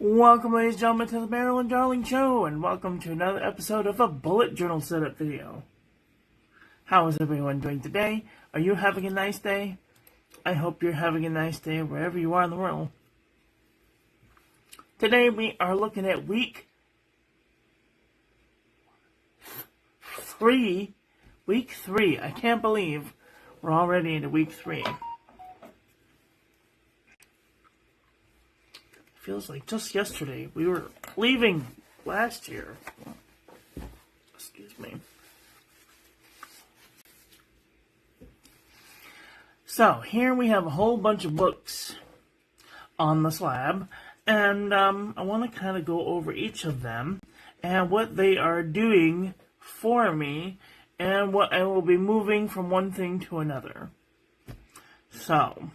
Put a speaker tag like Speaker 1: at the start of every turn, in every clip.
Speaker 1: Welcome, ladies and gentlemen, to the Marilyn Darling Show, and welcome to another episode of a bullet journal setup video. How is everyone doing today? Are you having a nice day? I hope you're having a nice day wherever you are in the world. Today we are looking at week 3. Week 3. I can't believe we're already into week 3. Feels like just yesterday. We were leaving last year. Excuse me. So, here we have a whole bunch of books on the slab. And I want to kind of go over each of them and what they are doing for me and what I will be moving from one thing to another. So,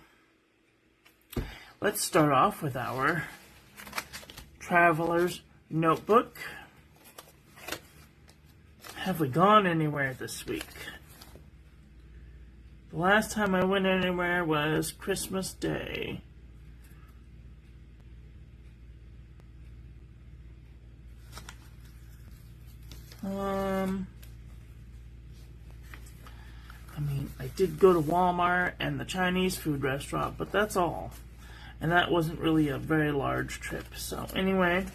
Speaker 1: let's start off with our Traveler's Notebook. Have we gone anywhere this week? The last time I went anywhere was Christmas Day. I did go to Walmart and the Chinese food restaurant, but that's all. And that wasn't really a very large trip. So anyway,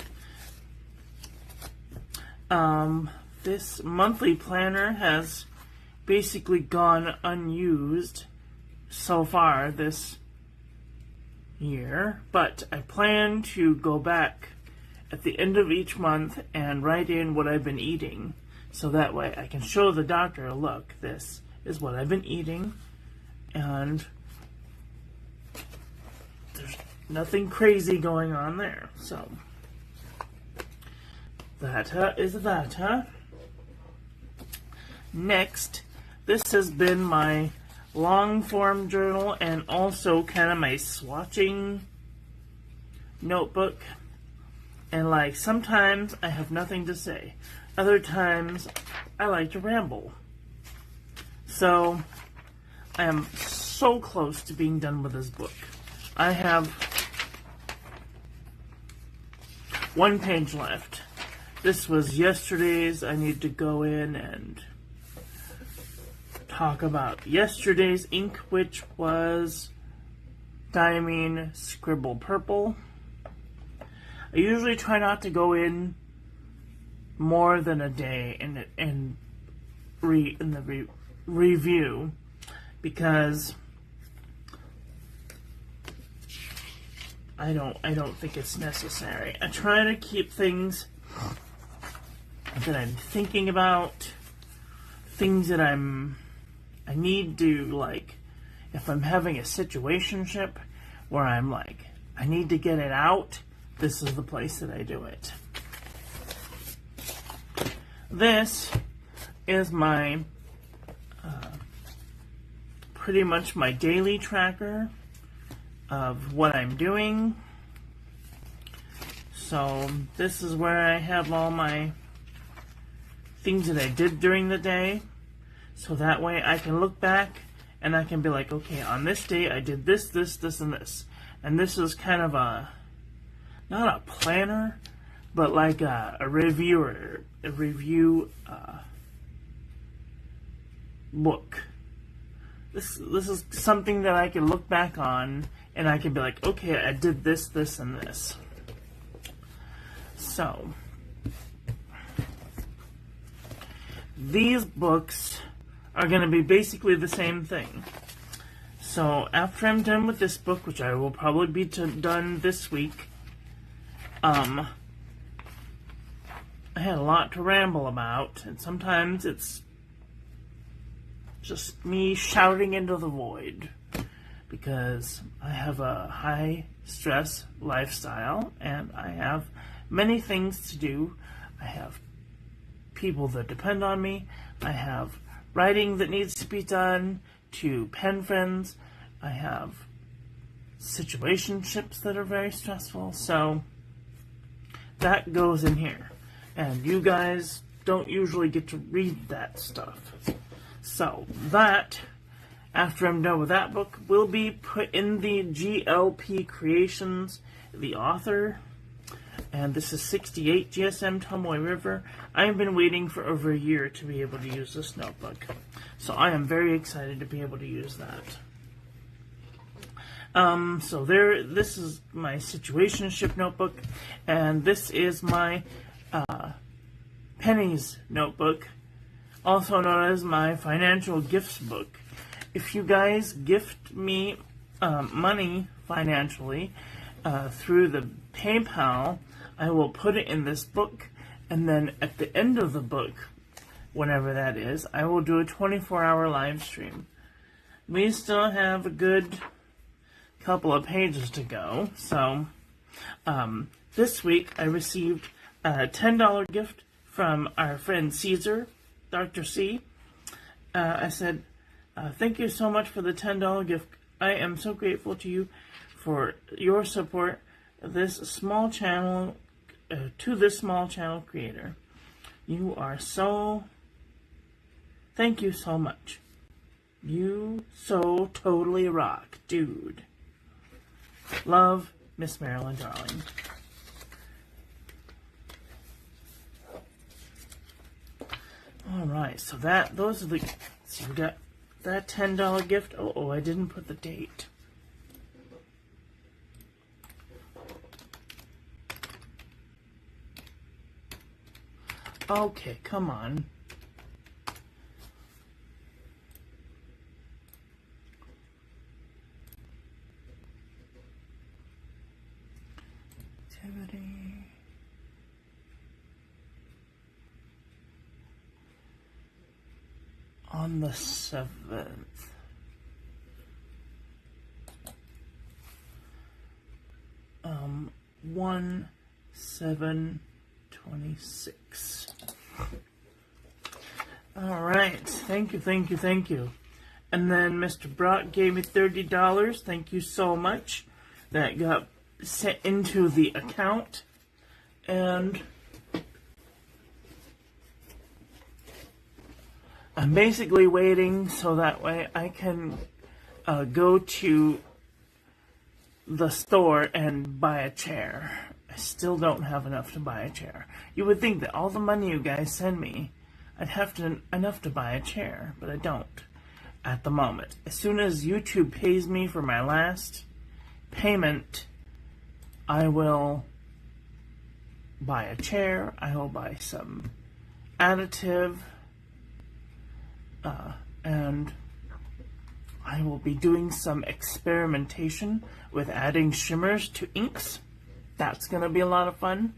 Speaker 1: this monthly planner has basically gone unused so far this year. But I plan to go back at the end of each month and write in what I've been eating. So that way I can show the doctor, look, this is what I've been eating. And there's nothing crazy going on there. So, that is that. Next, this has been my long-form journal and also kind of my swatching notebook. And like, sometimes I have nothing to say. Other times, I like to ramble. So, I am so close to being done with this book. I have 1 page left. This was yesterday's. I need to go in and talk about yesterday's ink, which was Diamine Scribble Purple. I usually try not to go in more than a day in the review because I don't think it's necessary. I try to keep things that I'm thinking about, things that I need to, like, if I'm having a situationship where I'm like, I need to get it out, this is the place that I do it. This is my, pretty much my daily tracker of what I'm doing. So this is where I have all my things that I did during the day. So that way I can look back and I can be like, okay, on this day I did this, this, this, and this. And this is kind of a, not a planner, but like a review book. This is something that I can look back on and I can be like, okay, I did this, this, and this. So, these books are going to be basically the same thing. So, after I'm done with this book, which I will probably be done this week, I had a lot to ramble about, and sometimes it's just me shouting into the void. Because I have a high-stress lifestyle, and I have many things to do. I have people that depend on me. I have writing that needs to be done, to pen friends. I have situationships that are very stressful. So that goes in here. And you guys don't usually get to read that stuff. So that, after I'm done with that book, will be put in the GLP Creations, the author And this is 68 GSM Tomoe River. I have been waiting for over a year to be able to use this notebook. So I am very excited to be able to use that. So this is my situationship notebook, and this is my pennies notebook, also known as my financial gifts book. If you guys gift me money financially through the PayPal, I will put it in this book, and then at the end of the book, whenever that is, I will do a 24-hour live stream. We still have a good couple of pages to go, so this week I received a $10 gift from our friend Caesar, Dr. C. I said, thank you so much for the $10 gift. I am so grateful to you for your support this small channel, to this small channel creator. You are so, thank you so much. You so totally rock, dude. Love, Miss Marilyn Darling. Alright, so those are the, so we got that $10 gift. Oh, I didn't put the date. Okay, come on. Activity. On the 7th. 1/7/26. All right, thank you. And then Mr. Brock gave me $30. Thank you so much. That got sent into the account, and I'm basically waiting so that way I can go to the store and buy a chair. I still don't have enough to buy a chair. You would think that all the money you guys send me, I'd have enough to buy a chair, but I don't at the moment. As soon as YouTube pays me for my last payment, I will buy a chair. I will buy some additive, and I will be doing some experimentation with adding shimmers to inks. That's going to be a lot of fun.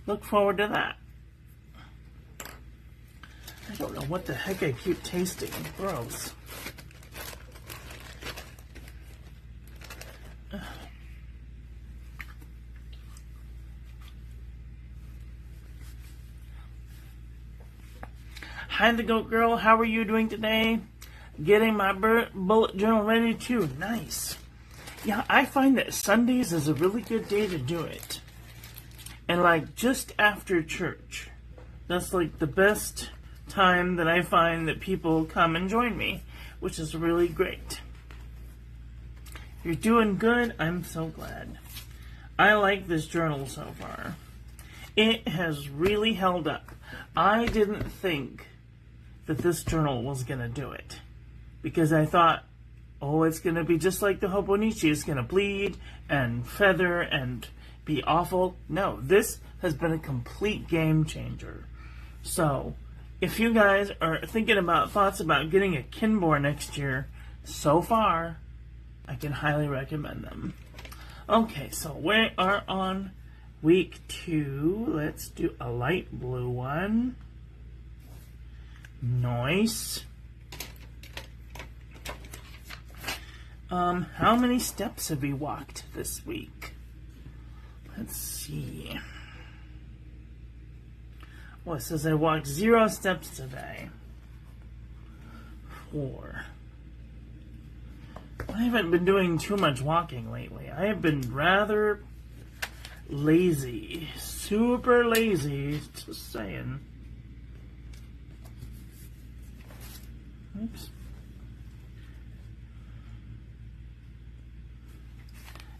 Speaker 1: Look forward to that. I don't know what the heck I keep tasting. Gross. Hi, the Goat Girl. How are you doing today? Getting my bullet journal ready too. Nice. Yeah, I find that Sundays is a really good day to do it. And like just after church. That's like the best time that I find that people come and join me, which is really great. You're doing good. I'm so glad. I like this journal so far. It has really held up. I didn't think that this journal was going to do it, because I thought, oh, it's going to be just like the Hobonichi. It's going to bleed and feather and be awful. No, this has been a complete game changer. So, if you guys are thinking about thoughts about getting a Kinbor next year, so far, I can highly recommend them. Okay, so we are on week 2. Let's do a light blue one. Nice. How many steps have we walked this week? Let's see. Well, it says I walked 0 steps today. 4. I haven't been doing too much walking lately. I have been rather lazy. Super lazy, just saying. Oops.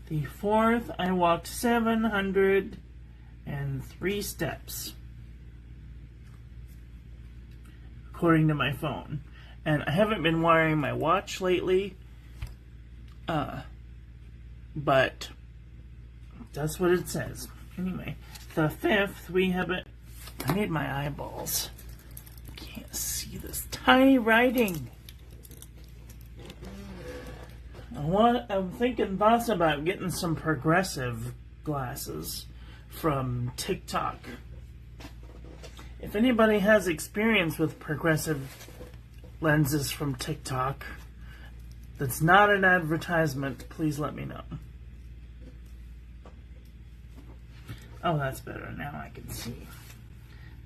Speaker 1: The fourth, I walked 703 steps, according to my phone. And I haven't been wearing my watch lately, but that's what it says. Anyway, the fifth, we have it. I need my eyeballs. I can't see this tiny writing. I'm thinking thoughts about getting some progressive glasses from TikTok. If anybody has experience with progressive lenses from TikTok that's not an advertisement, please let me know. Oh, that's better. Now I can see.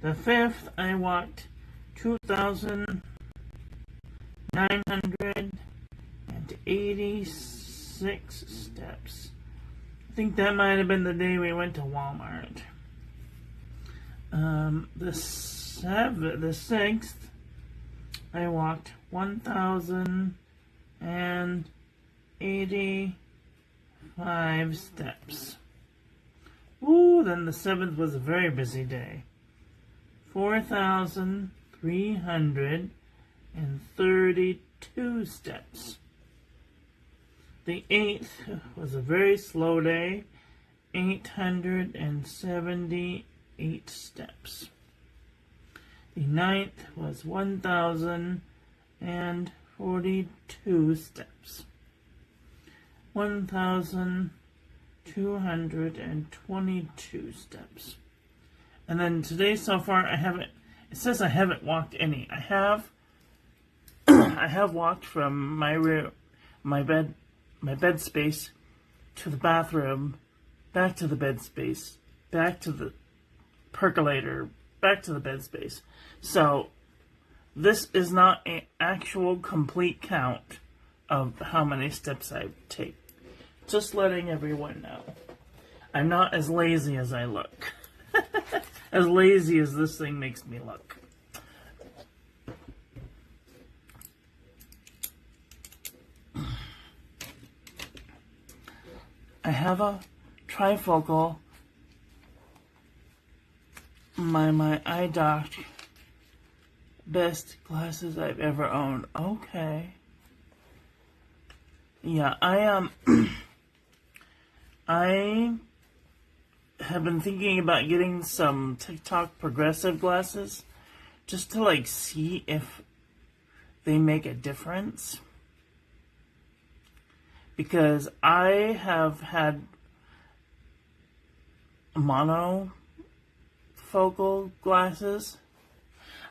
Speaker 1: The fifth, I walked 2,986 steps. I think that might have been the day we went to Walmart. The sixth, I walked 1,085 steps. Ooh, then the seventh was a very busy day. 4,332 steps. The eighth was a very slow day. 878 steps. The ninth was 1,042 steps. 1,222 steps. And then today so far it says I haven't walked any. I have I have walked from my room, my bed space to the bathroom, back to the bed space, back to the percolator, back to the bed space. So this is not an actual complete count of how many steps I take. Just letting everyone know. I'm not as lazy as I look. As lazy as this thing makes me look. I have a trifocal. My eye doc. Best glasses I've ever owned. Okay. Yeah, I have been thinking about getting some TikTok progressive glasses just to like see if they make a difference. Because I have had monofocal glasses.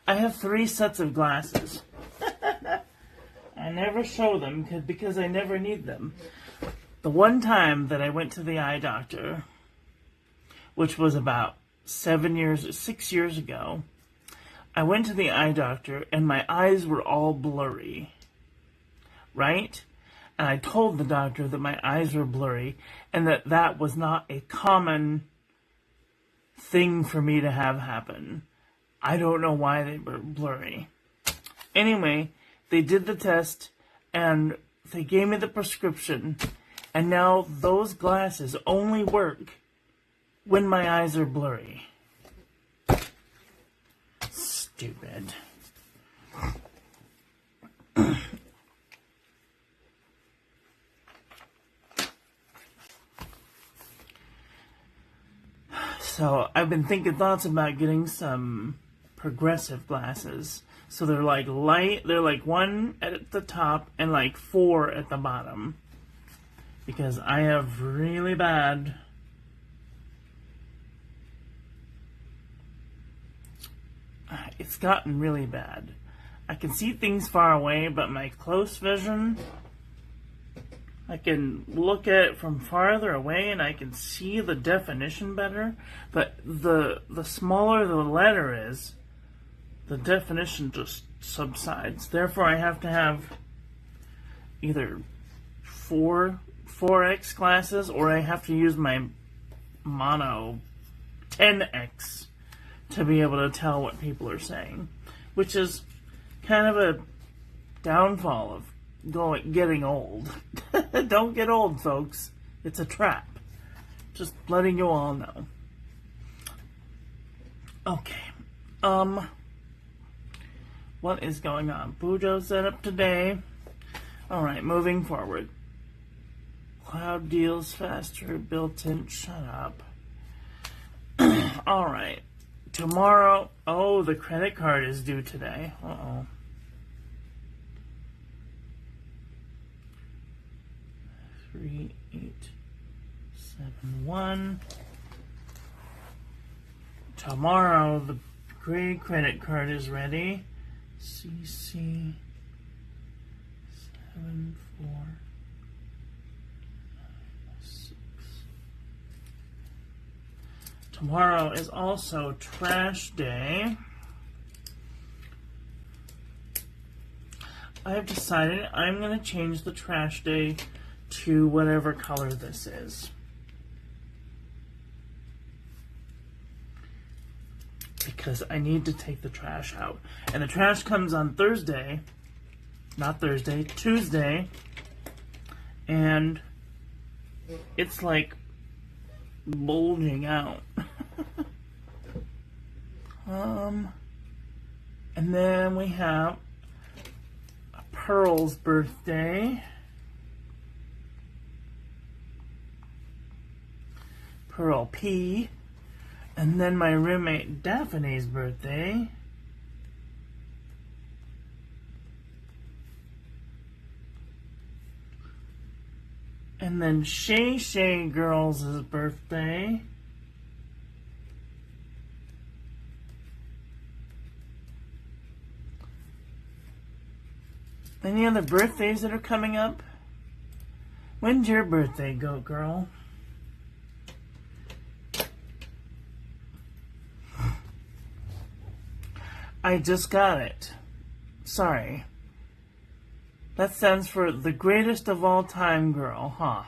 Speaker 1: I have 3 sets of glasses. I never show them because I never need them. The one time that I went to the eye doctor, which was about 6 years ago, I went to the eye doctor and my eyes were all blurry. Right? And I told the doctor that my eyes were blurry and that was not a common thing for me to have happen. I don't know why they were blurry. Anyway, they did the test and they gave me the prescription. And now those glasses only work when my eyes are blurry. Stupid. So I've been thinking thoughts about getting some progressive glasses. So they're like light, they're like 1 at the top and like 4 at the bottom. Because I have really bad it's gotten really bad. I can see things far away, but my close vision, I can look at it from farther away and I can see the definition better. But the smaller the letter is, the definition just subsides. Therefore, I have to have either 4x glasses, or I have to use my mono 10x to be able to tell what people are saying, which is kind of a downfall of getting old. Don't get old, folks. It's a trap. Just letting you all know. Okay. What is going on? Bujo set up today. Alright, moving forward. Cloud deals faster, built-in, shut up. Alright. Tomorrow, oh, the credit card is due today. Uh-oh. 3871. Tomorrow, the gray credit card is ready. CC 7496. Tomorrow is also trash day. I've decided I'm going to change the trash day to whatever color this is. Because I need to take the trash out. And the trash comes on Thursday. Not Thursday, Tuesday. And it's like bulging out. And then we have Pearl's birthday. Pearl P. And then my roommate Daphne's birthday. And then Shay Girls' birthday. Any other birthdays that are coming up? When's your birthday, Goat Girl? I just got it. Sorry. That stands for the greatest of all time girl, huh?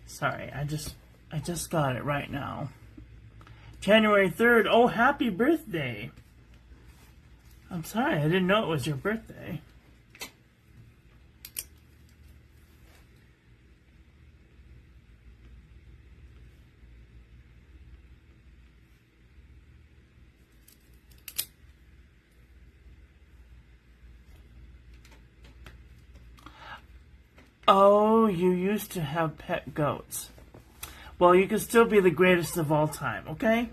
Speaker 1: Sorry, I just got it right now. January 3rd. Oh, happy birthday. I'm sorry, I didn't know it was your birthday. Oh, you used to have pet goats. Well, you can still be the greatest of all time, okay?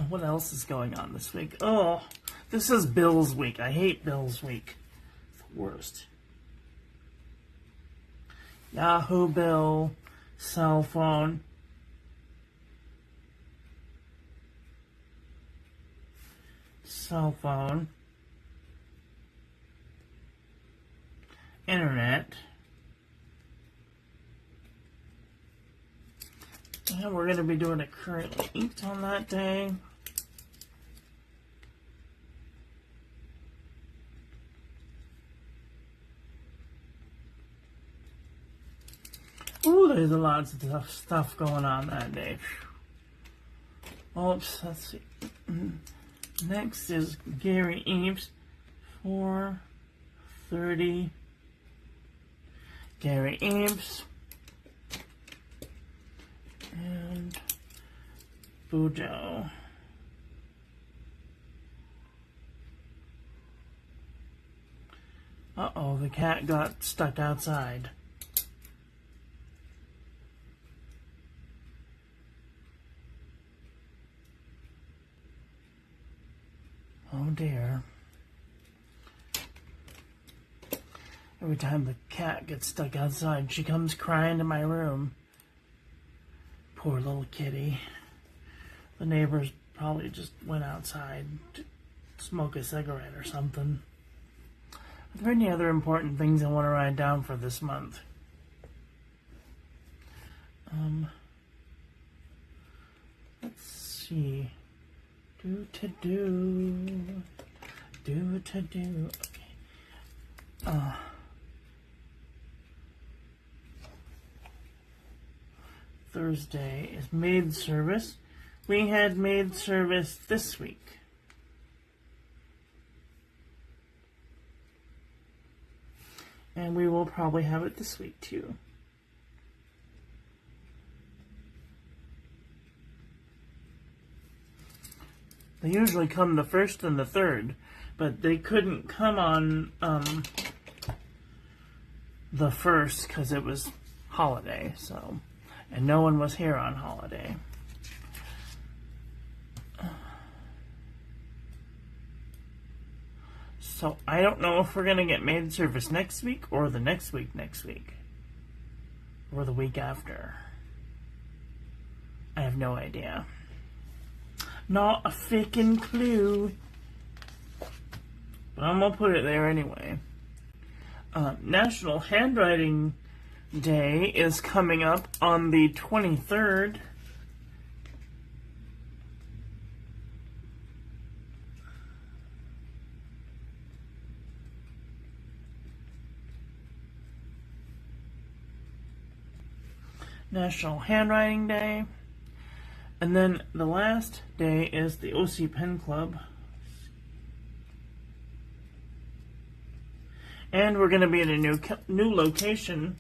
Speaker 1: What else is going on this week? Oh, this is Bill's week. I hate Bill's week. It's the worst. Yahoo bill, cell phone. Cell phone, internet, and we're going to be doing a currently inked on that day. Ooh, there's a lot of stuff going on that day. Oops, let's see. Next is Gary Eames, 4:30. Gary Eames and Bujo. Uh-oh, the cat got stuck outside. Oh dear. Every time the cat gets stuck outside, she comes crying to my room. Poor little kitty. The neighbors probably just went outside to smoke a cigarette or something. Are there any other important things I want to write down for this month? Let's see. Do to do. Okay. Thursday is maid service, we had maid service this week. And we will probably have it this week too. They usually come the 1st and the 3rd, but they couldn't come on the 1st because it was holiday, so, and no one was here on holiday. So I don't know if we're going to get maid service next week or the next week or the week after. I have no idea. Not a freaking clue. But I'm going to put it there anyway. National Handwriting Day is coming up on the 23rd. National Handwriting Day. And then the last day is the OC Pen Club. And we're going to be in a new location.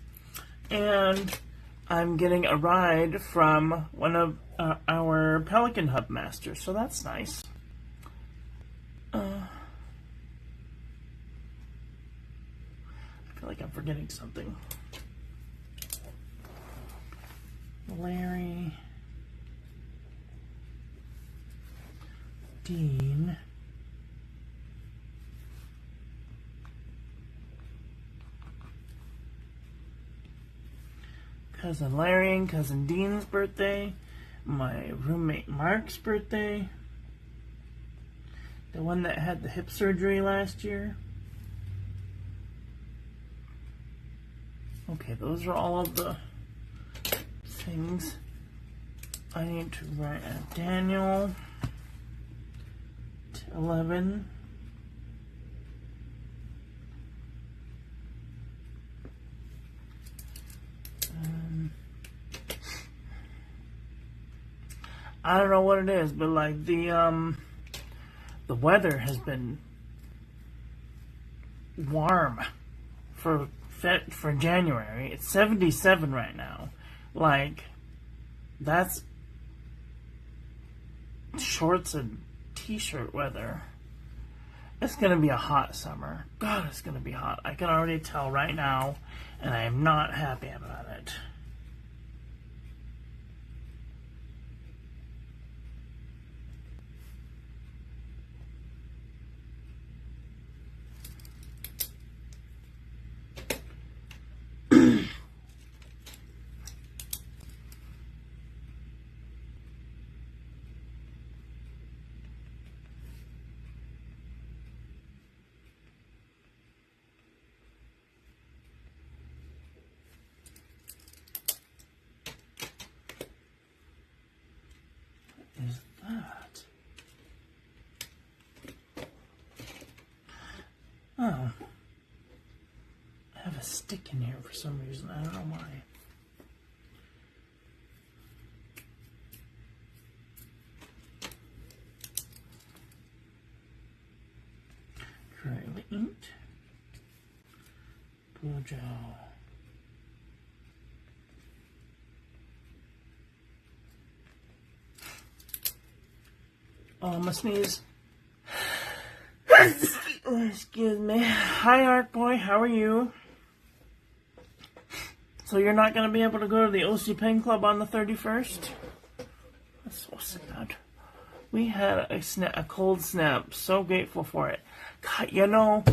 Speaker 1: And I'm getting a ride from one of our Pelican Hub masters. So that's nice. I feel like I'm forgetting something. Larry, Dean, Cousin Larry and Cousin Dean's birthday, my roommate Mark's birthday, the one that had the hip surgery last year. Okay, those are all of the things I need to write. Daniel, 11. I don't know what it is, but like the weather has been warm for January. It's 77 right now. Like, that's shorts and t-shirt weather. It's going to be a hot summer. God, it's going to be hot. I can already tell right now, and I am not happy about it. Is that? Oh. I have a stick in here for some reason. I don't know why. Currently inked. Bojo. Oh, I'm gonna sneeze. Excuse me. Hi, Art Boy. How are you? So you're not gonna be able to go to the OC Pen Club on the 31st? That's so sad. We had a cold snap. So grateful for it. God, you know,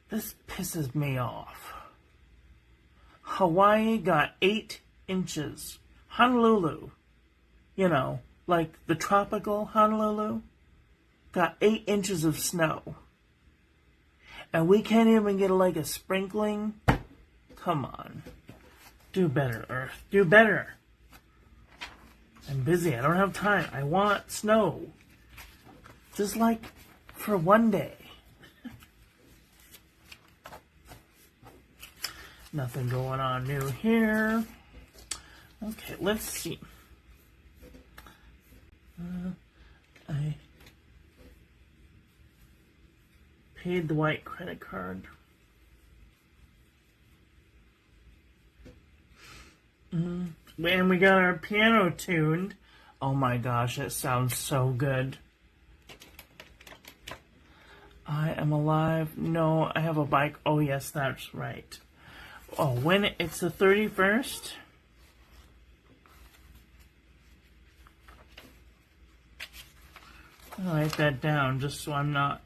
Speaker 1: this pisses me off. Hawaii got 8 inches. Honolulu, you know, like the tropical Honolulu, got 8 inches of snow. And we can't even get like a sprinkling? Come on. Do better, Earth. Do better. I'm busy. I don't have time. I want snow. Just like for one day. Nothing going on new here. Okay, let's see. I paid the white credit card. And we got our piano tuned. Oh my gosh, it sounds so good. I am alive. No, I have a bike. Oh yes, that's right. Oh, when it's the 31st? I'll write that down just so I'm not,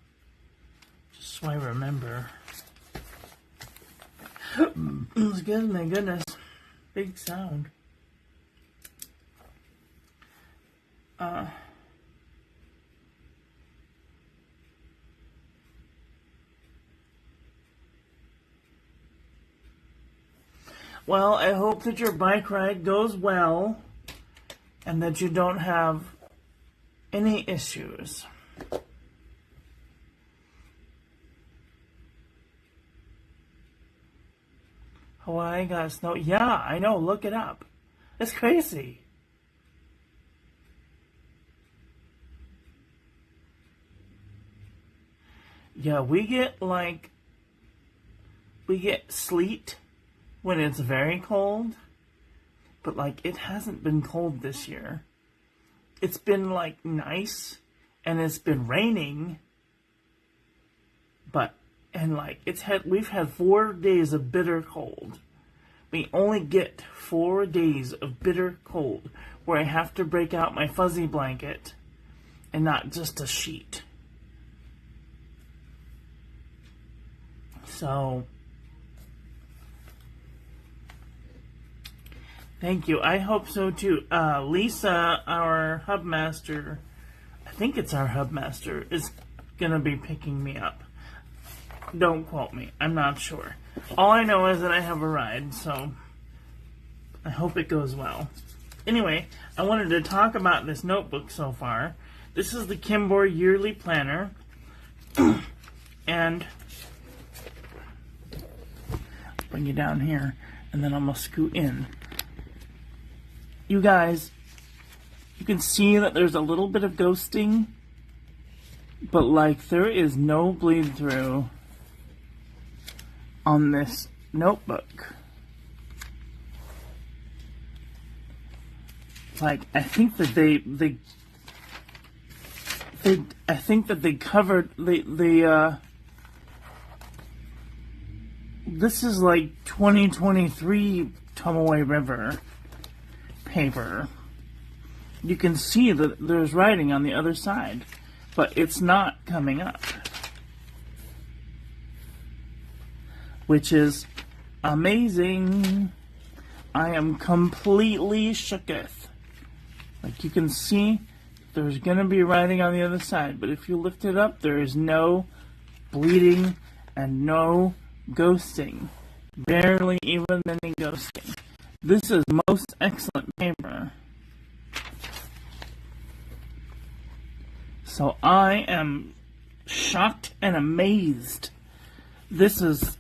Speaker 1: just so I remember. Excuse me, goodness. Big sound. Well, I hope that your bike ride goes well and that you don't have any issues. Hawaii got snow. Yeah, I know. Look it up. It's crazy. Yeah, we get sleet when it's very cold, but like it hasn't been cold this year. It's been like nice and it's been raining, but we've had 4 days of bitter cold. We only get 4 days of bitter cold where I have to break out my fuzzy blanket and not just a sheet. So, thank you. I hope so too. Lisa, our hubmaster, I think it's our hubmaster, is going to be picking me up. Don't quote me. I'm not sure. All I know is that I have a ride, so I hope it goes well. Anyway, I wanted to talk about this notebook so far. This is the Kimbor Yearly Planner. And bring you down here, and then I'm going to scoot in. You guys, you can see that there's a little bit of ghosting, but like there is no bleed through on this notebook. Like, I think that I think that they covered this is like 2023 Tomoe River paper. You can see that there's writing on the other side, but it's not coming up, which is amazing. I am completely shooketh. Like you can see, there's going to be writing on the other side, but if you lift it up, there is no bleeding and no ghosting. Barely even any ghosting. This is most excellent paper. So I am shocked and amazed. This is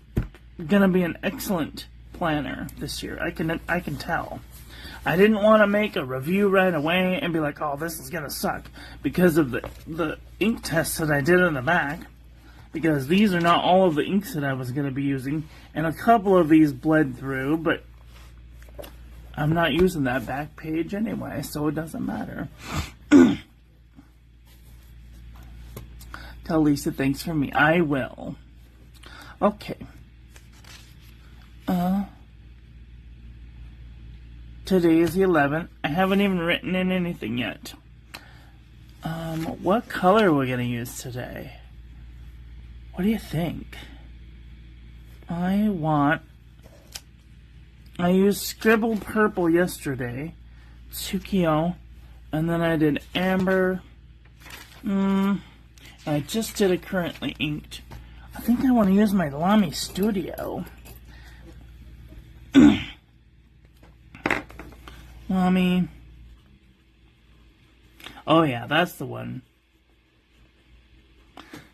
Speaker 1: going to be an excellent planner this year. I can tell. I didn't want to make a review right away and be like, oh, this is going to suck because of the ink tests that I did in the back. Because these are not all of the inks that I was going to be using. And a couple of these bled through, but I'm not using that back page anyway, so it doesn't matter. Tell Lisa thanks for me. I will. Okay. Today is the 11th. I haven't even written in anything yet. What color are we going to use today? What do you think? I used Scribble Purple yesterday, Tsukio, and then I did Amber. I just did a currently inked. I think I want to use my Lamy Studio. Lamy. Oh yeah, that's the one.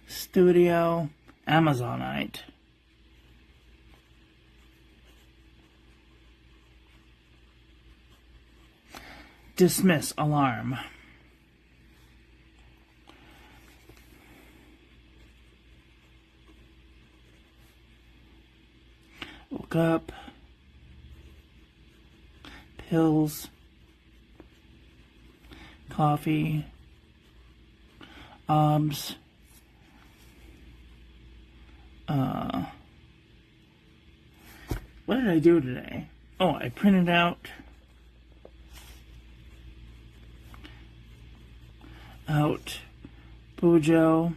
Speaker 1: Studio Amazonite. Dismiss alarm. woke up. Pills. Coffee. Obs. What did I do today? Oh, I printed out Bujo,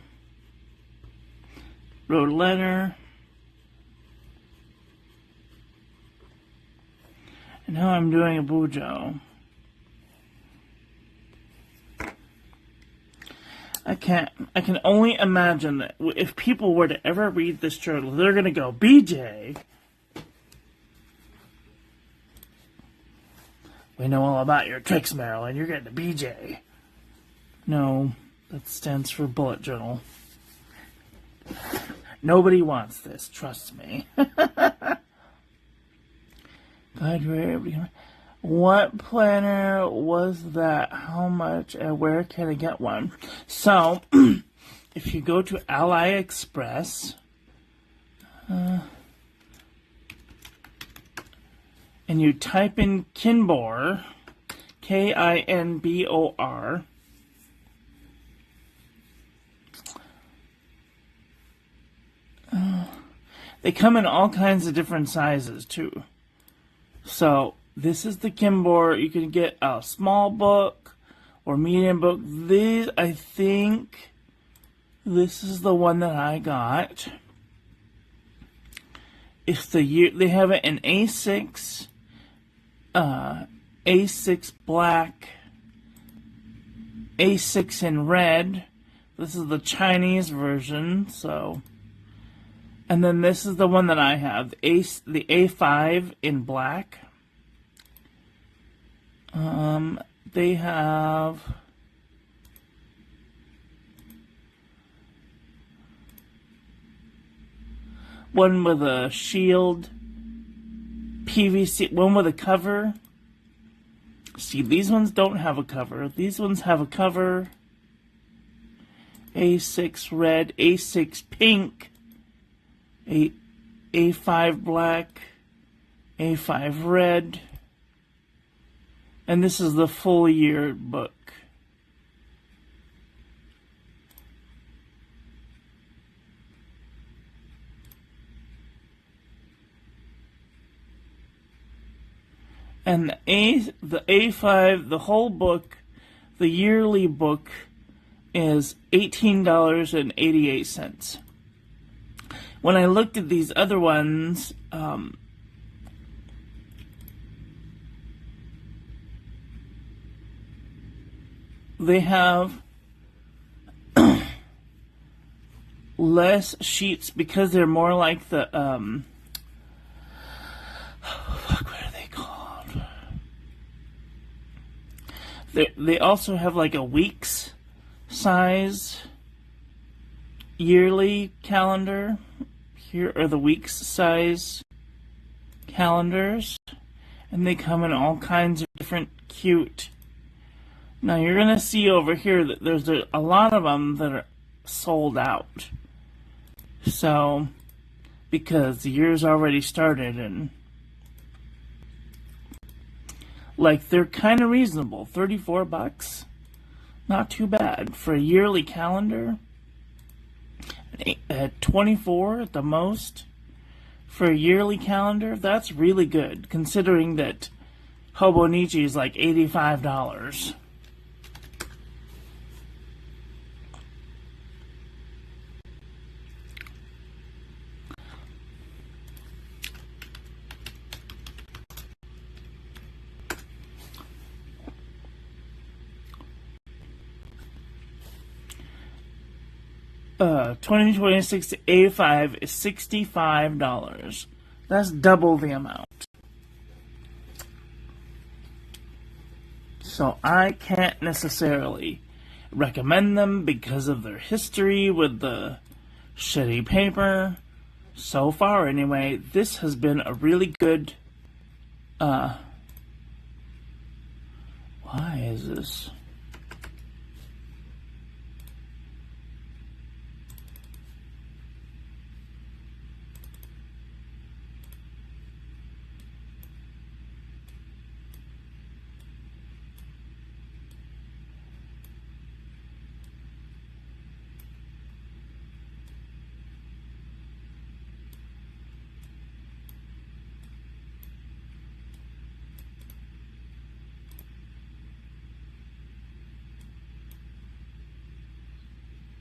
Speaker 1: wrote a letter, and now I'm doing a Bujo. I can only imagine that if people were to ever read this journal, they're going to go, BJ, we know all about your tricks, Marilyn. You're getting a BJ. No, that stands for bullet journal. Nobody wants this, trust me. What planner was that? How much and where can I get one? So, if you go to AliExpress, and you type in Kinbor, Kinbor, they come in all kinds of different sizes too. So this is the Kinbor. You can get a small book or medium book. These, I think, this is the one that I got. It's they have it in A6, A6 black, A6 in red. This is the Chinese version, so. And then this is the one that I have, the A5 in black. They have one with a shield, PVC, one with a cover. See, these ones don't have a cover. These ones have a cover. A6 red, A6 pink, A5 black, A5 red. And this is the full year book. And the A5, the whole book, the yearly book, is $18.88. When I looked at these other ones, they have less sheets because they're more like the, what are they called? They also have like a week's size yearly calendar. Here are the week's size calendars, and they come in all kinds of different cute. Now you're going to see over here that there's a lot of them that are sold out. So, because the year's already started, and like they're kind of reasonable. $34, not too bad for a yearly calendar. At $24 at the most for a yearly calendar. That's really good, considering that Hobonichi is like $85. $2026 A5 is $65. That's double the amount. So I can't necessarily recommend them because of their history with the shitty paper. So far, anyway, this has been a really good. Why is this?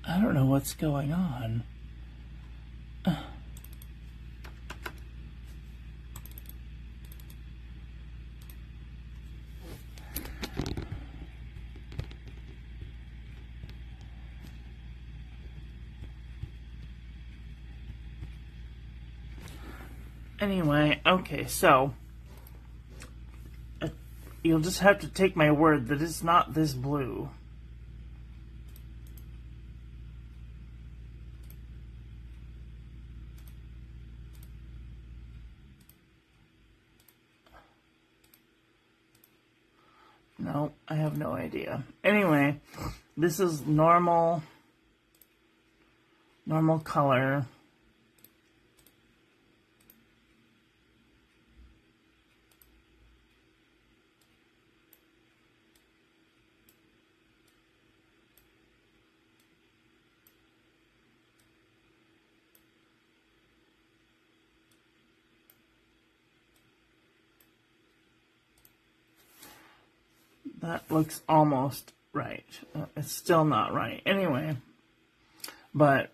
Speaker 1: I don't know what's going on. Anyway, okay, so you'll just have to take my word that it's not this blue. No, I have no idea. Anyway, this is normal color. That looks almost right. It's still not right. Anyway, but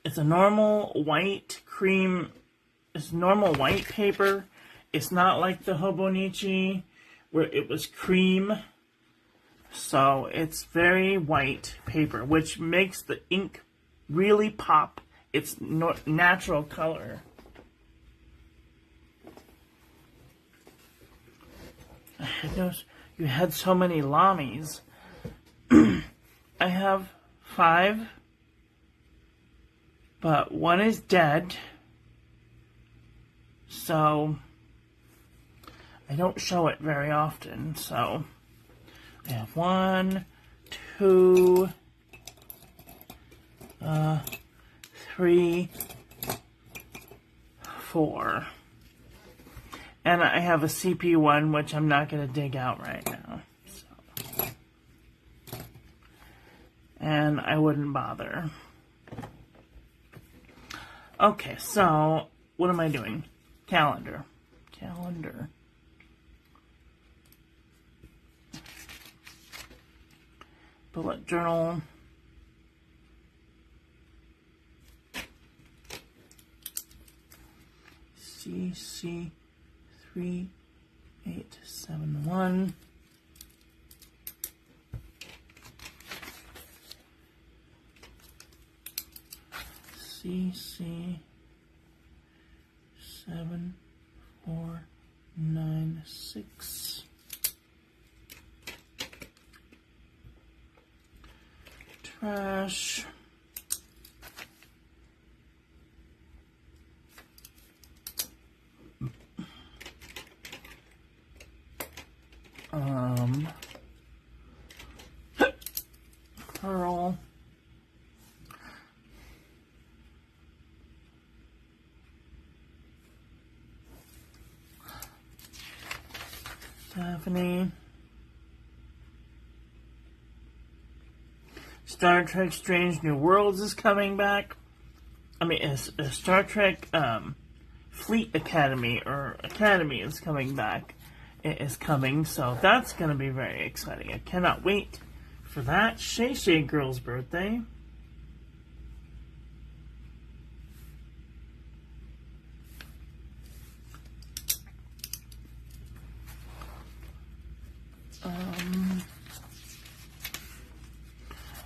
Speaker 1: it's a normal white cream. It's normal white paper. It's not like the Hobonichi where it was cream. So it's very white paper, which makes the ink really pop its natural color. I know you had so many Lamis. I have 5, but one is dead, so I don't show it very often. So I have 1, 2, 3, 4. And I have a CP one, which I'm not going to dig out right now. So. And I wouldn't bother. Okay, so what am I doing? Calendar. Bullet journal. CC 3871. CC 7496. Trash. Pearl. Stephanie. Star Trek Strange New Worlds is coming back. I mean, Star Trek Fleet Academy or Academy is coming back. It is coming, so that's going to be very exciting. I cannot wait for that. Shay Shay Girl's birthday.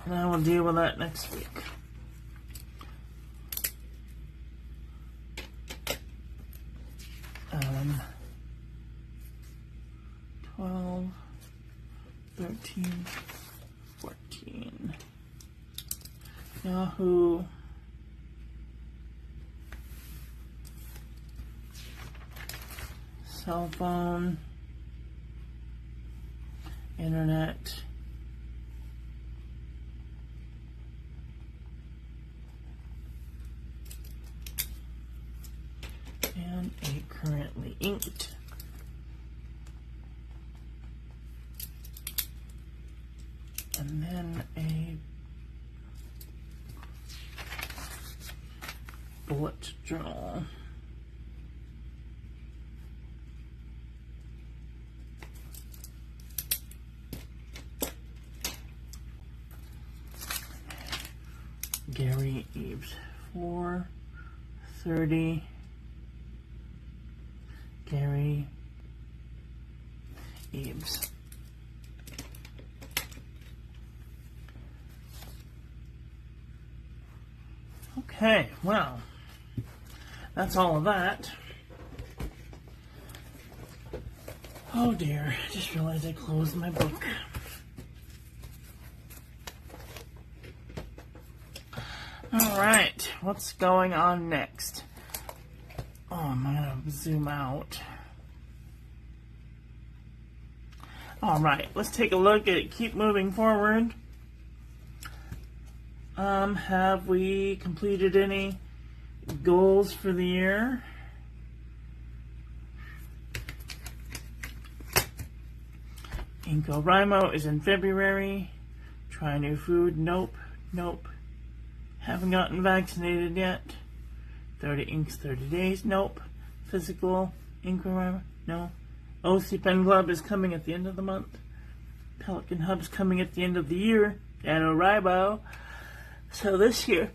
Speaker 1: And I will deal with that next week. Um, 12, 13, 14. Yahoo. Cell phone. Internet. And a currently inked. And then a bullet journal. Gary Eves. 4:30. Gary Eves. Okay, well, that's all of that. Oh dear, I just realized I closed my book. Alright, what's going on next? Oh, I'm gonna zoom out. Alright, let's take a look at Keep Moving Forward. Have we completed any goals for the year? NaNoWriMo is in February. Try new food. Nope. Nope. Haven't gotten vaccinated yet. 30 inks, 30 days. Nope. Physical NaNoWriMo. No. OC Pen Club is coming at the end of the month. Pelican Hub's coming at the end of the year. NaNoWriMo. So this year,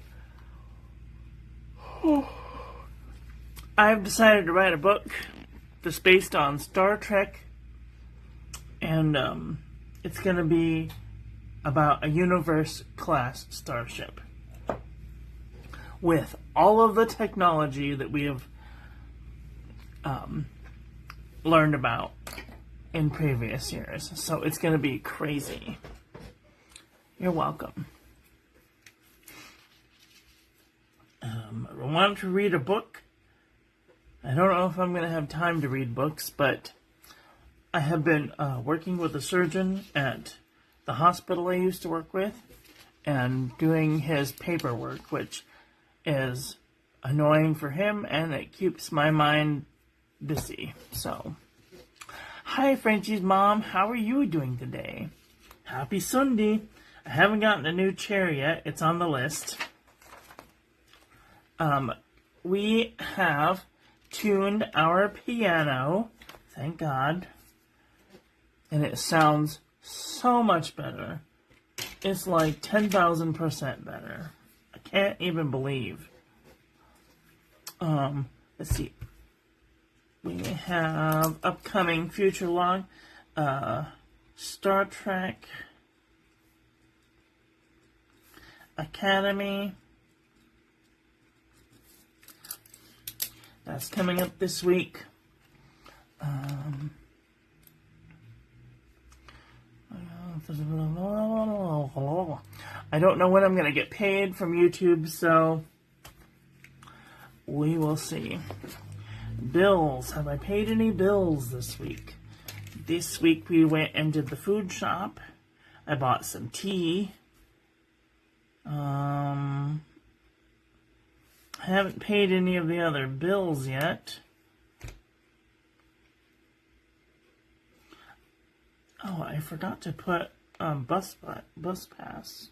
Speaker 1: I've decided to write a book that's based on Star Trek, and it's going to be about a universe-class starship with all of the technology that we have learned about in previous years. So it's going to be crazy. You're welcome. I wanted to read a book. I don't know if I'm going to have time to read books, but I have been working with a surgeon at the hospital I used to work with and doing his paperwork, which is annoying for him, and it keeps my mind busy. So, hi Frenchie's mom, how are you doing today? Happy Sunday. I haven't gotten a new chair yet. It's on the list. We have tuned our piano, thank God, and it sounds so much better. It's like 10,000% better. I can't even believe. Let's see. We have upcoming future log, Star Trek Academy. That's coming up this week. I don't know when I'm going to get paid from YouTube, so we will see. Bills. Have I paid any bills this week? This week we went and did the food shop. I bought some tea. I haven't paid any of the other bills yet. Oh, I forgot to put bus pass.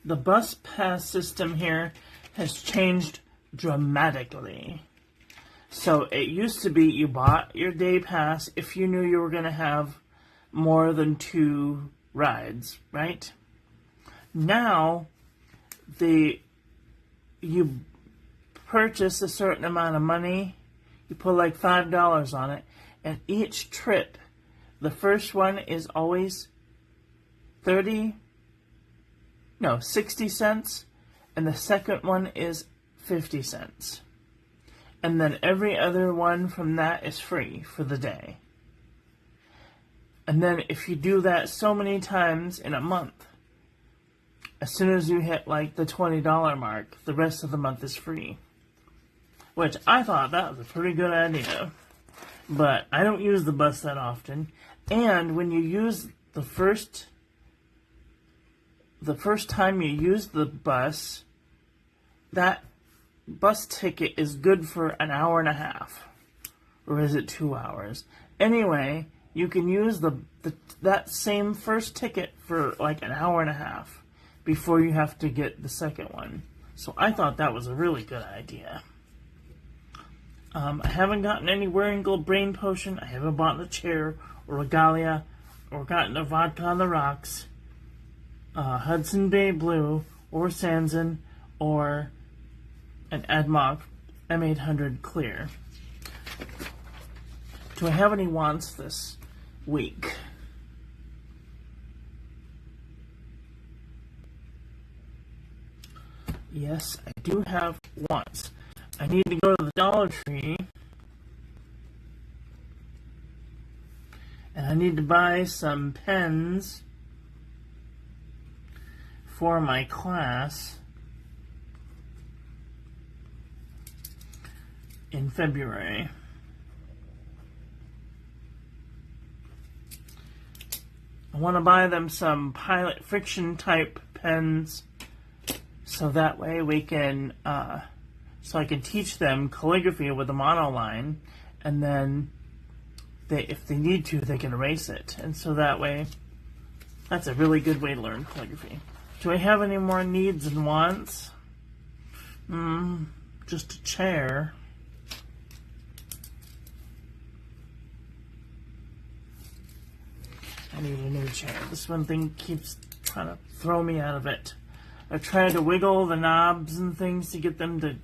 Speaker 1: The bus pass system here has changed dramatically. So it used to be you bought your day pass if you knew you were going to have more than 2 rides, right? Now, you purchase a certain amount of money, you put like $5 on it, and each trip, the first one is always 60 cents, and the second one is 50 cents. And then every other one from that is free for the day. And then if you do that so many times in a month, as soon as you hit like the $20 mark, the rest of the month is free. Which I thought that was a pretty good idea. But I don't use the bus that often. And when you use the first time you use the bus, that bus ticket is good for an hour and a half. Or is it 2 hours? Anyway, you can use that same first ticket for like an hour and a half before you have to get the second one. So I thought that was a really good idea. I haven't gotten any Wearing Gold Brain Potion. I haven't bought a chair or regalia or gotten a vodka on the rocks, Hudson Bay Blue, or Sanson, or an AdMock M800 Clear. Do I have any wants this week? Yes, I do have wants. I need to go to the Dollar Tree, and I need to buy some pens for my class in February. I want to buy them some Pilot Friction type pens, so that way we can, so I can teach them calligraphy with a monoline, and then if they need to, they can erase it. And so that way, that's a really good way to learn calligraphy. Do I have any more needs and wants? Just a chair. I need a new chair. This one thing keeps trying to throw me out of it. I tried to wiggle the knobs and things to get them to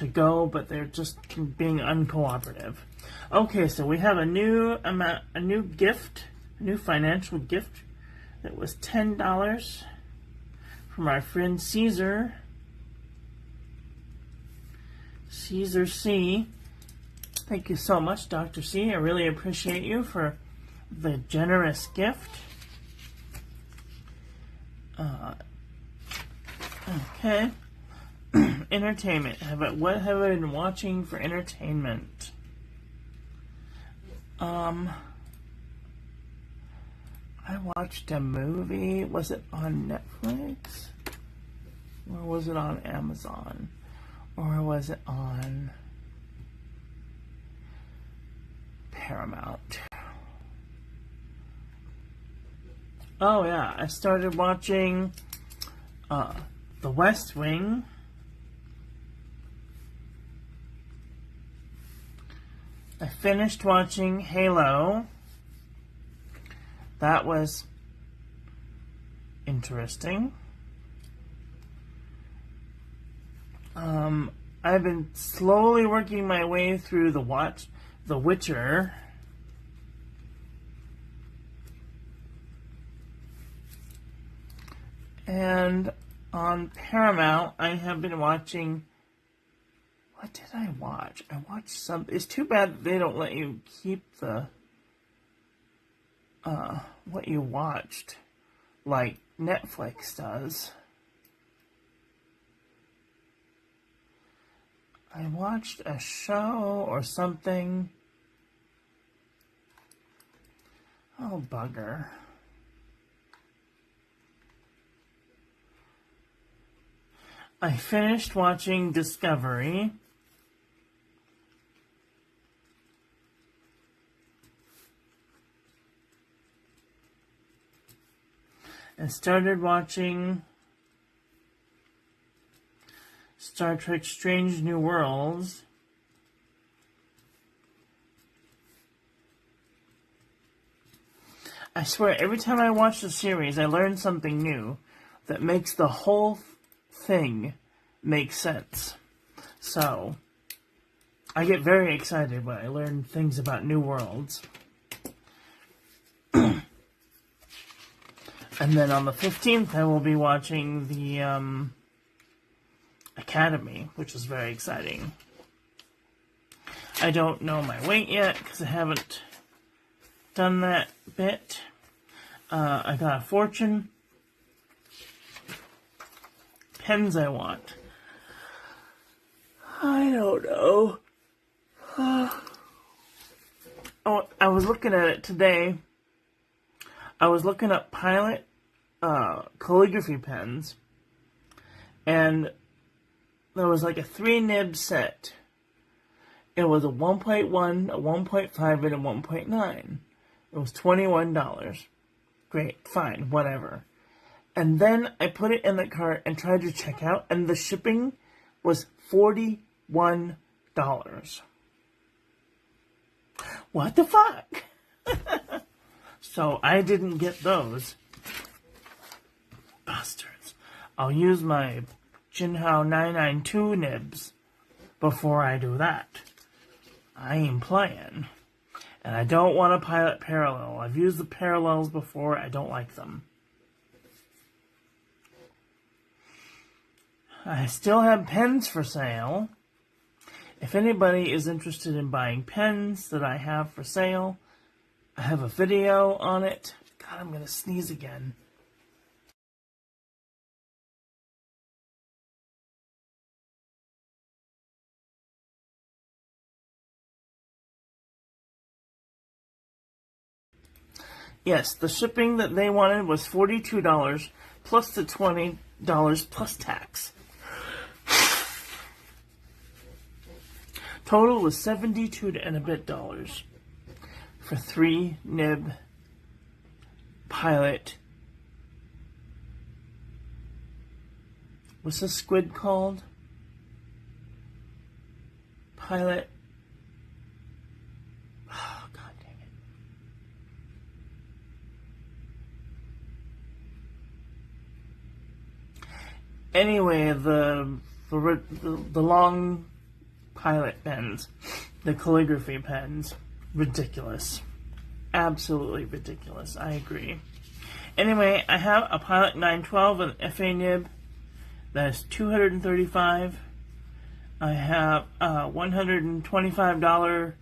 Speaker 1: go, but they're just being uncooperative. Okay, so we have a new gift, a new financial gift that was $10 from our friend Caesar C. Thank you so much, Dr. C. I really appreciate you for the generous gift. Okay. Entertainment. What have I been watching for entertainment? I watched a movie. Was it on Netflix? Or was it on Amazon? Or was it on Paramount? Oh yeah, I started watching The West Wing. I finished watching Halo. That was interesting. I've been slowly working my way through The Witcher. And on Paramount, I have been watching... What did I watch? I watched some... It's too bad that they don't let you keep the... what you watched, like Netflix does. I watched a show or something. Oh, bugger. I finished watching Discovery. And started watching Star Trek Strange New Worlds. I swear, every time I watch the series, I learn something new that makes the whole thing make sense. So, I get very excited when I learn things about new worlds. And then on the 15th, I will be watching the Academy, which is very exciting. I don't know my weight yet, because I haven't done that bit. I got a fortune. Pens I want. I don't know. Oh, I was looking at it today. I was looking up Pilot calligraphy pens, and there was like a 3-nib set. It was a 1.1, a 1.5, and a 1.9. It was $21. Great, fine, whatever. And then I put it in the cart and tried to check out, and the shipping was $41. What the fuck? So I didn't get those. Bastards. I'll use my Jinhao 992 nibs before I do that. I ain't playing. And I don't want a Pilot Parallel. I've used the Parallels before. I don't like them. I still have pens for sale. If anybody is interested in buying pens that I have for sale, I have a video on it. God, I'm going to sneeze again. Yes, the shipping that they wanted was $42 plus the $20 plus tax. Total was $72 and a bit for 3 nib Pilot. What's the squid called? Pilot. Oh, God dang it. Anyway, the long Pilot pens, the calligraphy pens, ridiculous. Absolutely ridiculous. I agree. Anyway, I have a Pilot 912 with an FA nib. That's $235. I have a $125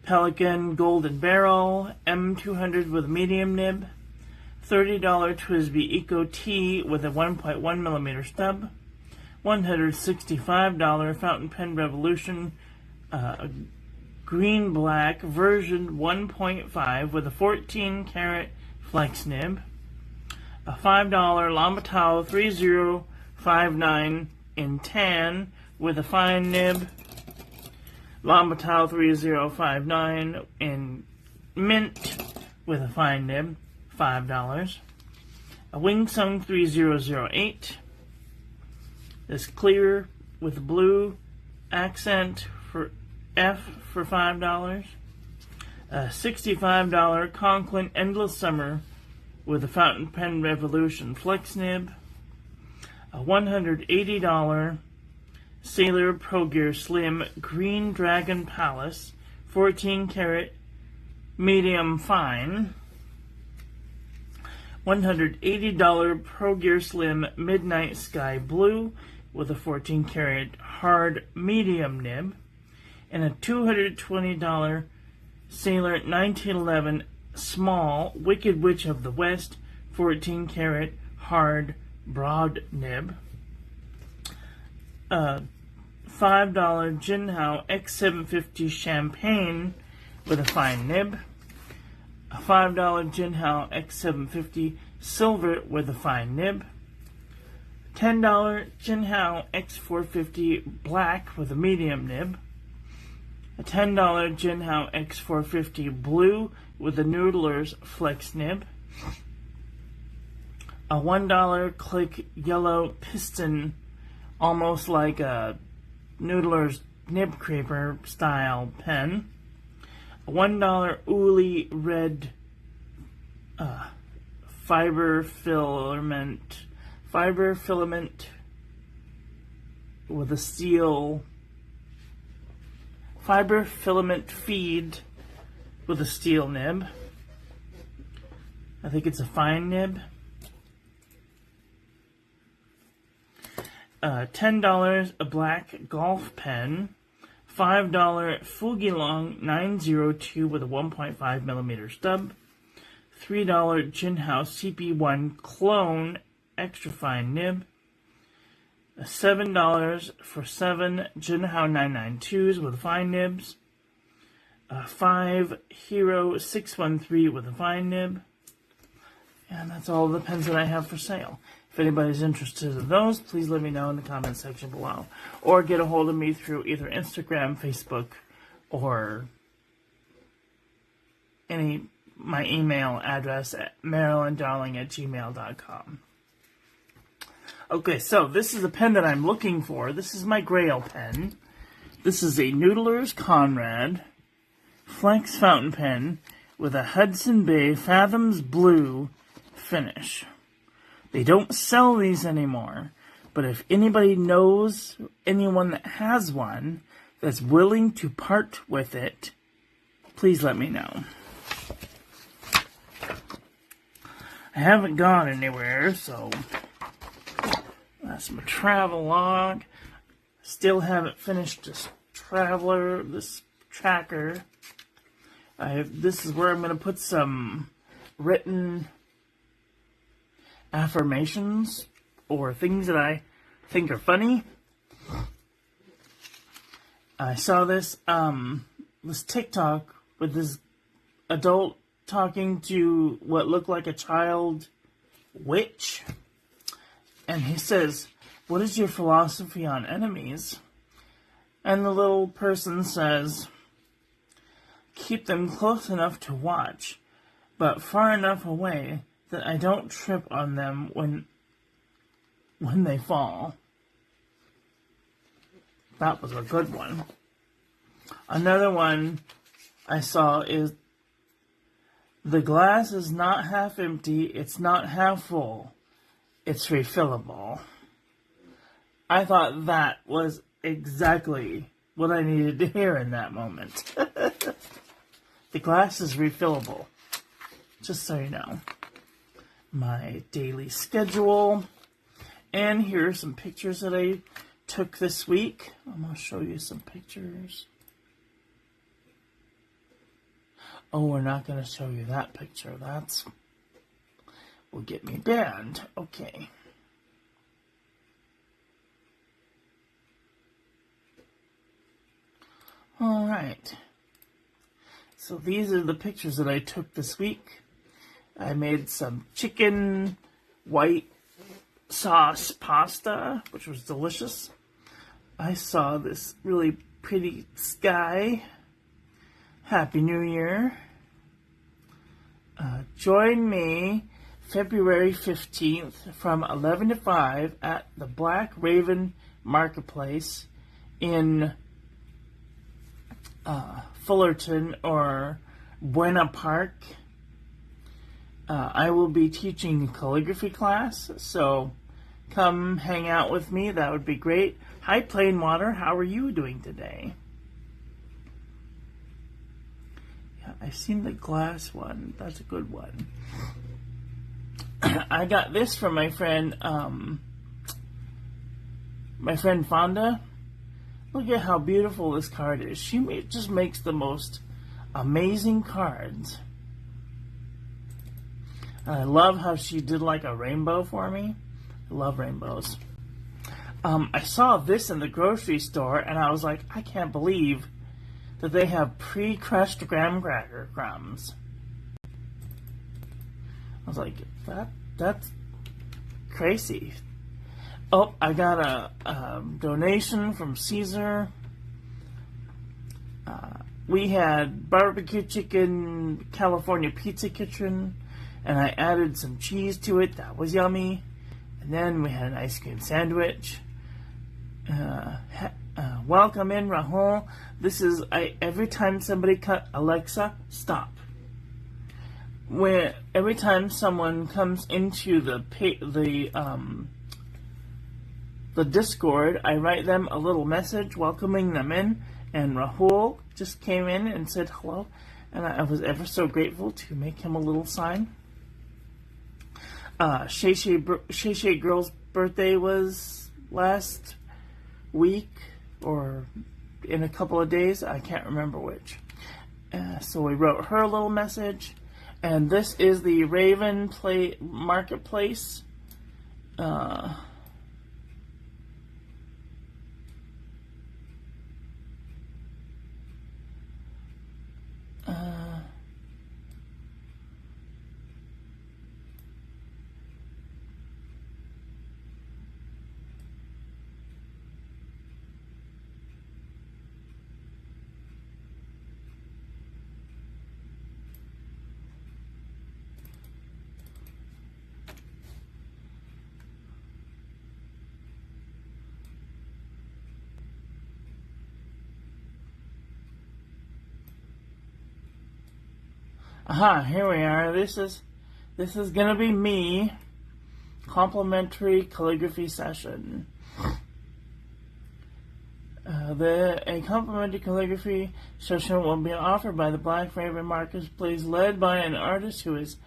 Speaker 1: Pelican Golden Barrel M200 with a medium nib. $30 Twisby Eco T with a 1.1 millimeter stub. $165 Fountain Pen Revolution green black version 1.5 with a 14 karat flex nib. A $5 Lombatow 3059 in tan with a fine nib. Lombatow 3059 in mint with a fine nib, $5. A Wingsung 3008. This clear with blue accent for F for $5. A $65 Conklin Endless Summer with a Fountain Pen Revolution flex nib. A $180 Sailor Pro Gear Slim Green Dragon Palace 14 karat medium fine. $180 Pro Gear Slim Midnight Sky Blue with a 14 karat hard medium nib, and a $220 Sailor 1911 Small Wicked Witch of the West 14 karat hard broad nib. $5 Jinhao X750 Champagne with a fine nib. A $5 Jinhao X750 Silver with a fine nib. $10 Jinhao X450 Black with a medium nib. A $10 Jinhao X450 Blue with a Noodler's flex nib. A $1 Click Yellow Piston, almost like a Noodler's Nib Creeper style pen. A $1 Uli Red fiber filament with a steel fiber filament feed with a steel nib. I think it's a fine nib. $10 a black golf pen. $5 Fugilong 902 with a 1.5 millimeter stub. $3 Jinhao CP1 Clone extra fine nib. $7 for 7 Jinhao 992s with fine nibs. 5 Hero 613 with a fine nib. And that's all the pens that I have for sale. If anybody's interested in those, please let me know in the comment section below. Or get a hold of me through either Instagram, Facebook, or my email address at marilyndarling@gmail.com. Okay, so this is the pen that I'm looking for. This is my Grail pen. This is a Noodler's Conrad Flex fountain pen with a Hudson Bay Fathoms Blue finish. They don't sell these anymore, but if anybody knows anyone that has one that's willing to part with it, please let me know. I haven't gone anywhere, so that's my travel log. Still haven't finished this tracker. This is where I'm going to put some written affirmations or things that I think are funny. I saw this TikTok with this adult talking to what looked like a child witch. And he says, "What is your philosophy on enemies?" And the little person says, "Keep them close enough to watch, but far enough away that I don't trip on them when they fall." That was a good one. Another one I saw is, "The glass is not half empty, it's not half full, it's refillable." I thought that was exactly what I needed to hear in that moment. The glass is refillable, just so you know. My daily schedule, and here are some pictures that I took this week. I'm going to show you some pictures. Oh, we're not going to show you that picture. That's will get me banned. Okay. All right. So these are the pictures that I took this week. I made some chicken white sauce pasta, which was delicious. I saw this really pretty sky. Happy New Year. Join me February 15th from 11 to 5 at the Black Raven Marketplace in Fullerton or Buena Park. I will be teaching a calligraphy class, so come hang out with me. That would be great. Hi, Plain Water. How are you doing today? Yeah, I've seen the glass one. That's a good one. I got this from my friend Fonda. Look at how beautiful this card is. She just makes the most amazing cards. And I love how she did like a rainbow for me. I love rainbows. I saw this in the grocery store, and I was like, I can't believe that they have pre-crushed graham cracker crumbs. I was like, that's crazy. Oh, I got a donation from Caesar. We had barbecue chicken California Pizza Kitchen, and I added some cheese to it. That was yummy. And then we had an ice cream sandwich. Welcome in, Rahul. This is every time somebody Alexa, stop. Every time someone comes into the Discord, I write them a little message welcoming them in, and Rahul just came in and said hello, and I was ever so grateful to make him a little sign. Shay Shay Girl's birthday was last week, or in a couple of days, I can't remember which. So we wrote her a little message, and this is the Raven Marketplace. Aha, here we are. This is gonna be me. Complimentary calligraphy session. A complimentary calligraphy session will be offered by the Black Raven Marketplace, led by an artist who is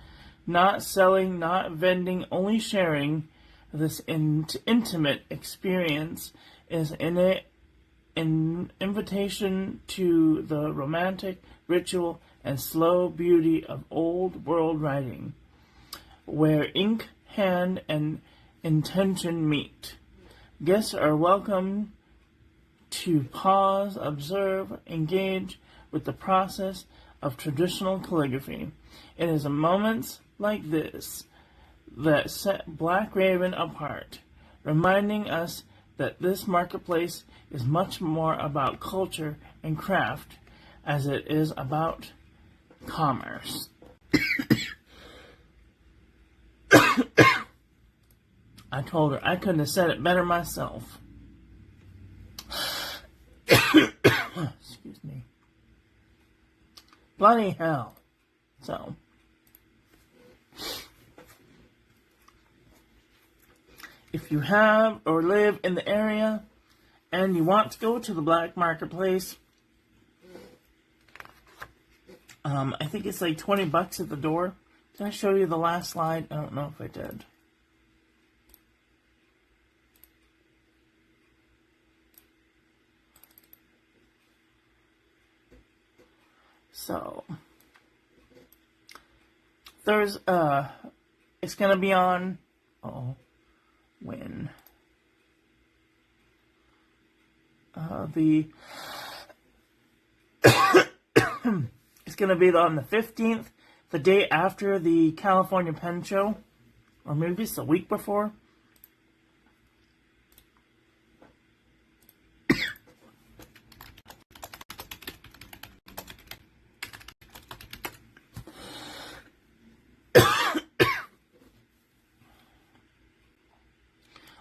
Speaker 1: not selling, not vending, only sharing. This intimate experience is an invitation to the romantic, ritual, and slow beauty of old world writing, where ink, hand, and intention meet. Guests are welcome to pause, observe, engage with the process of traditional calligraphy. It is moments like this that set Black Raven apart, reminding us that this marketplace is much more about culture and craft as it is about commerce. I told her I couldn't have said it better myself. Excuse me. Bloody hell. So, if you have or live in the area and you want to go to the Black Marketplace, I think it's like $20 at the door. Did I show you the last slide? I don't know if I did. So, there's, it's going to be on, when? It's going to be on the 15th, the day after the California Pen Show, or maybe it's the week before.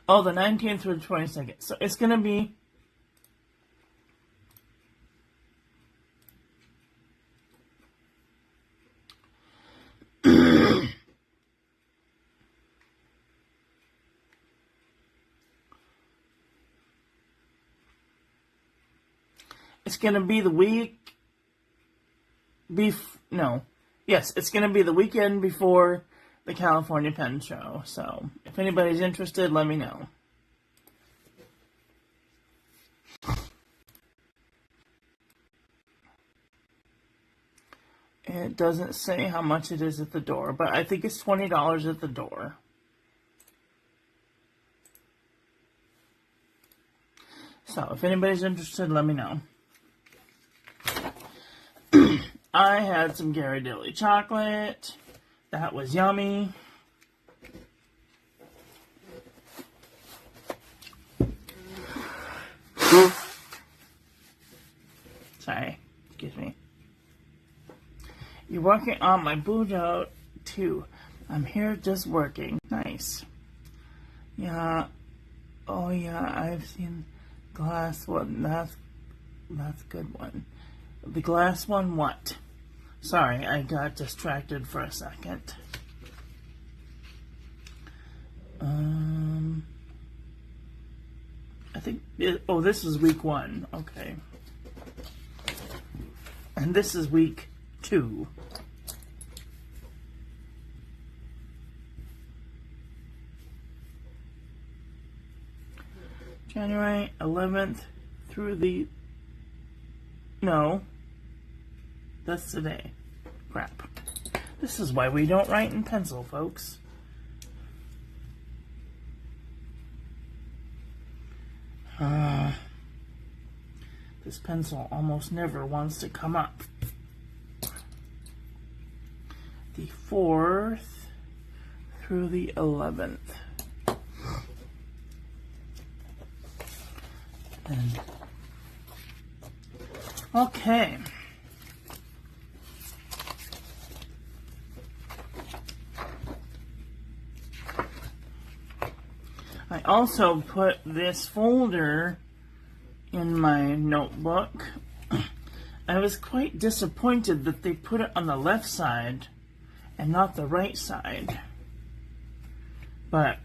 Speaker 1: Oh, the 19th through the 22nd. So it's going to be it's going to be the week it's going to be the weekend before the California Pen Show. So, if anybody's interested, let me know. It doesn't say how much it is at the door, but I think it's $20 at the door. So, if anybody's interested, let me know. I had some Ghirardelli chocolate. That was yummy. Sorry, excuse me. You're working on my Bujo too. I'm here just working. Nice. Yeah. Oh yeah, I've seen glass one. That's a good one. The glass one, what? Sorry, I got distracted for a second. I think, this is week 1. Okay. And this is week 2. January 11th through the... No. That's today. Crap. This is why we don't write in pencil, folks. This pencil almost never wants to come up. The 4th through the 11th. And okay. I also put this folder in my notebook. I was quite disappointed that they put it on the left side and not the right side. But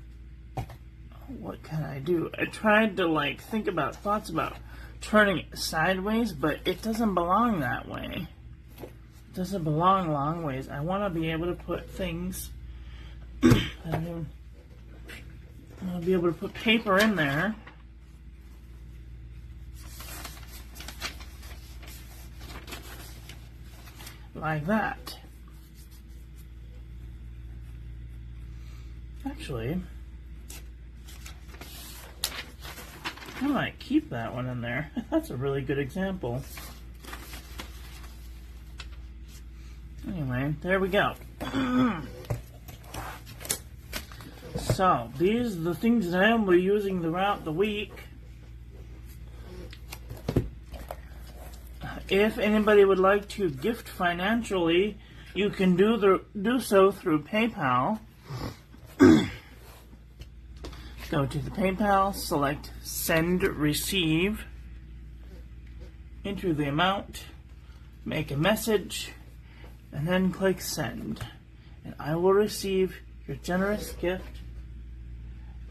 Speaker 1: what can I do? I tried to think about thoughts about turning it sideways, but it doesn't belong that way. It doesn't belong long ways. I want to be able to put things. I want to be able to put paper in there. Like that. Actually, I might keep that one in there. That's a really good example. Anyway, there we go. So, these are the things that I will be using throughout the week. If anybody would like to gift financially, you can do so through PayPal. Go to the PayPal, select Send Receive, enter the amount, make a message, and then click Send. And I will receive your generous gift.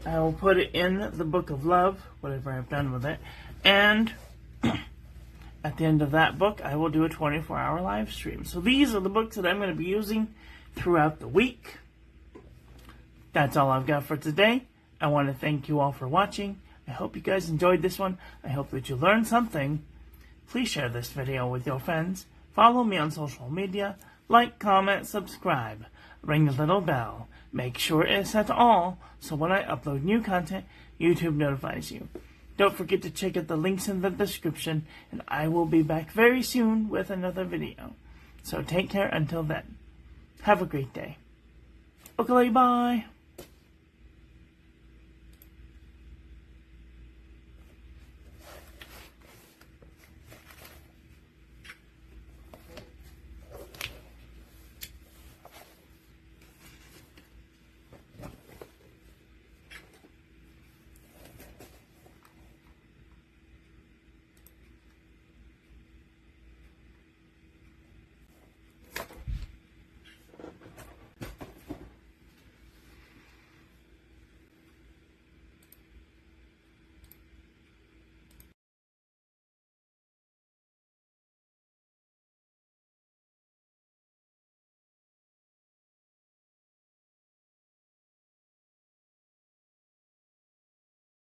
Speaker 1: I will put it in the Book of Love, whatever I've done with it, and at the end of that book, I will do a 24-hour live stream. So these are the books that I'm going to be using throughout the week. That's all I've got for today. I want to thank you all for watching. I hope you guys enjoyed this one. I hope that you learned something. Please share this video with your friends. Follow me on social media. Like, comment, subscribe. Ring the little bell. Make sure it's set to all, so when I upload new content, YouTube notifies you. Don't forget to check out the links in the description, and I will be back very soon with another video. So take care until then. Have a great day. Okay, bye.